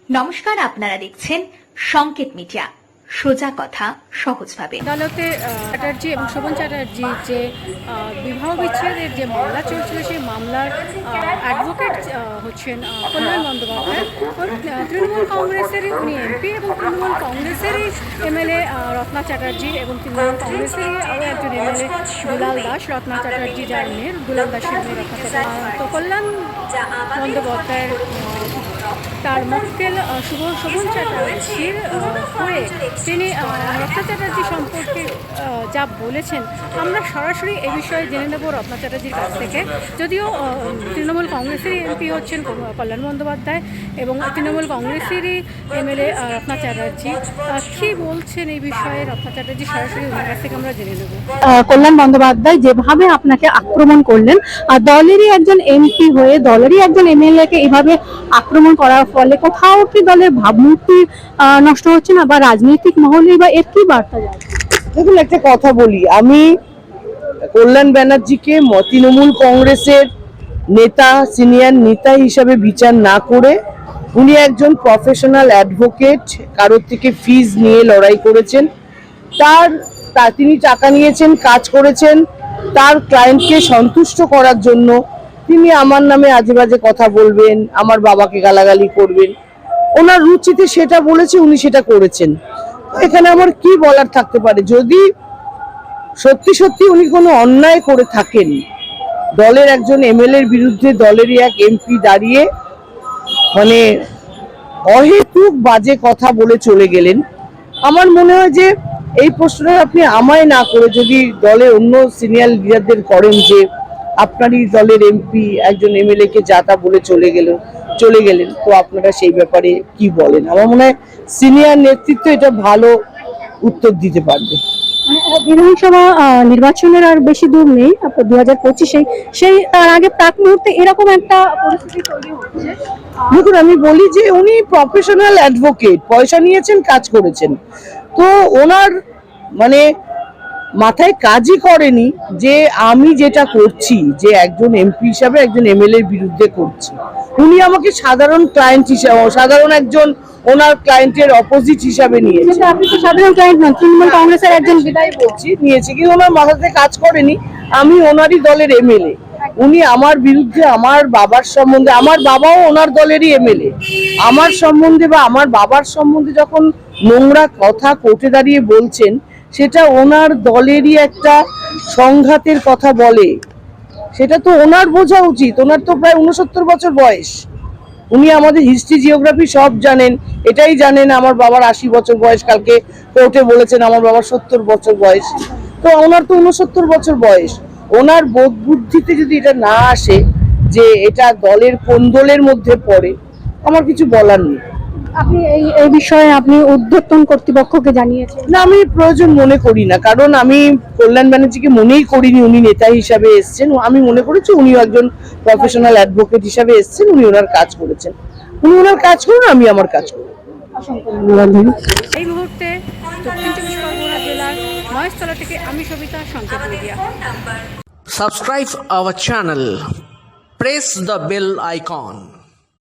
নমস্কার, আপনারা দেখছেন সংকেত মিডিয়া, সোজা কথা সহজভাবে। আদালতে চ্যাটার্জি এবং শোভন চ্যাটার্জির যে বিবাহ বিচ্ছেদের যে মামলা চলছিল, সেই মামলার অ্যাডভোকেট হচ্ছেন কল্যাণ বন্দ্যোপাধ্যায়। তৃণমূল কংগ্রেসেরই উনি এমপি এবং তৃণমূল কংগ্রেসেরই এমএলএ রত্না চ্যাটার্জি এবং তৃণমূল কংগ্রেসেরই আরও একজন এমএলএ দুলাল দাস, রত্না চ্যাটার্জি যার মেয়ে, দুলাল দাসের মেয়ে রত্না চ্যাটার্জি। তো কল্যাণ বন্দ্যোপাধ্যায়ের তার মক্কেল শোভন চ্যাটার্জির হয়ে তিনি রত্না চ্যাটার্জি সম্পর্কে যা বলেছেন, আমরা সরাসরি এ বিষয়ে জেনে নেব রত্না চ্যাটার্জির কাছ থেকে। যদিও তৃণমূল কংগ্রেসেরই এমপি হচ্ছেন কল্যাণ বন্দ্যোপাধ্যায় এবং তৃণমূল কংগ্রেসেরই এমএলএ রত্না চ্যাটার্জি, কী বলছেন এই বিষয়ে রত্না চ্যাটার্জি, সরাসরি ওনার কাছ থেকে আমরা জেনে নেব। কল্যাণ বন্দ্যোপাধ্যায় যেভাবে আপনাকে আক্রমণ করলেন, দলেরই একজন এমপি হয়ে দলেরই একজন এমএলএ কে এভাবে আক্রমণ করার ফলে কোথাও কি দলের ভাবমূর্তি নষ্ট হচ্ছে না, বা রাজনৈতিক মহলে বা এর কি বার্তা যাচ্ছে? দেখুন, একটা কথা বলি, আমি কল্যাণ ব্যানার্জিকে তৃণমূল কংগ্রেসের নেতা, সিনিয়র নেতা হিসাবে বিচার না করে, উনি একজন প্রফেশনাল অ্যাডভোকেট, কারোর থেকে ফিজ নিয়ে লড়াই করেছেন, তিনি টাকা নিয়েছেন, কাজ করেছেন, তার ক্লায়েন্টকে সন্তুষ্ট করার জন্য তিনি আমার নামে আজে বাজে কথা বলবেন, আমার বাবাকে গালাগালি করবেন। ওনার রুচিতে সেটা বলেছে, উনি সেটা করেছেন। এখানে আমার কি বলার থাকতে পারে? যদি সত্যি সত্যি উনি কোনো অন্যায় করে থাকেন, দলের একজন এমএলএর বিরুদ্ধে দলেরই এক এমপি দাঁড়িয়ে মানে অহেতুক বাজে কথা বলে চলে গেলেন, আমার মনে হয় যে এই প্রশ্নটা আপনি আমায় না করে যদি দলের অন্য সিনিয়র লিডারদের করেন, যে আপনারই দলের এমপি একজন এমএলএ কে যা তা বলে চলে গেলেন, তো আপনারা সেই ব্যাপারে কি বলেন? আমার মনে হয় সিনিয়র নেতৃত্ব এটা ভালো উত্তর দিতে পারবে। বিধানসভা নির্বাচনের আর বেশি দূর নেই, 2025-এ, সেই তার আগে প্রাক মুহূর্তে এরকম একটা পরিস্থিতি তৈরি হচ্ছে। দেখুন, আমি বলি যে উনি প্রফেশনাল অ্যাডভোকেট, পয়সা নিয়েছেন, কাজ করেছেন, তো ওনার মানে মাথায় কাজই করেনি যে আমি যেটা করছি, যে একজন এমপি হিসাবে একজন এমএলএ এর বিরুদ্ধে করছি। উনি আমাকে সাধারণ ক্লায়েন্ট হিসাবে, সাধারণ একজন ওনার ক্লায়েন্টের অপোজিট হিসাবে নিয়েছে। আপনি তো সাধারণ ক্লায়েন্ট নন, তৃণমূল কংগ্রেসের একজন বিধায়ক বলছি, নিয়েছে, কিন্তু ওনার মাথাতে কাজ করেনি আমি ওনারই দলের এমএলএ। উনি আমার বিরুদ্ধে আমার বাবার সম্বন্ধে, আমার বাবাও ওনার দলেরই এমএলএ, আমার সম্বন্ধে বা আমার বাবার সম্বন্ধে যখন নোংরা কথা কোর্টে দাঁড়িয়ে বলছেন, সেটা ওনার দলেরই একটা সংঘাতের কথা বলে, সেটা তো ওনার বোঝা উচিত। ওনার তো প্রায় 69 বছর বয়স, উনি আমাদের হিস্ট্রি জিওগ্রাফি সব জানেন, এটাই জানেন আমার বাবার 80 বছর বয়স, কালকে কোর্টে বলেছেন আমার বাবার 70 বছর বয়স, তো ওনার তো 69 বছর বয়স। ওনার বোধ বুদ্ধিতে যদি এটা না আসে যে এটা দলের কোন দলের মধ্যে পড়ে, আমার কিছু বলার নেই। আপনি এই বিষয়ে আপনি ঊর্ধ্বতন কর্তৃপক্ষকে জানিয়েছেন? না, আমি প্রয়োজন মনে করি না, কারণ আমি কল্যাণ ব্যানার্জিকে মনেই করিনি উনি নেতা হিসাবে এসছেন। আমি মনে করেছি উনিও একজন প্রফেশনাল অ্যাডভোকেট হিসাবে এসছেন, উনি ওনার কাজ করেছেন, উনি ওনার কাজ করুন, আমি আমার কাজ করব। এই মুহূর্তে দক্ষিণ চব্বিশ পরগনা জেলার মহেশতলা থেকে আমি সবিতা, সংকেত media. Subscribe our channel. Press the bell icon.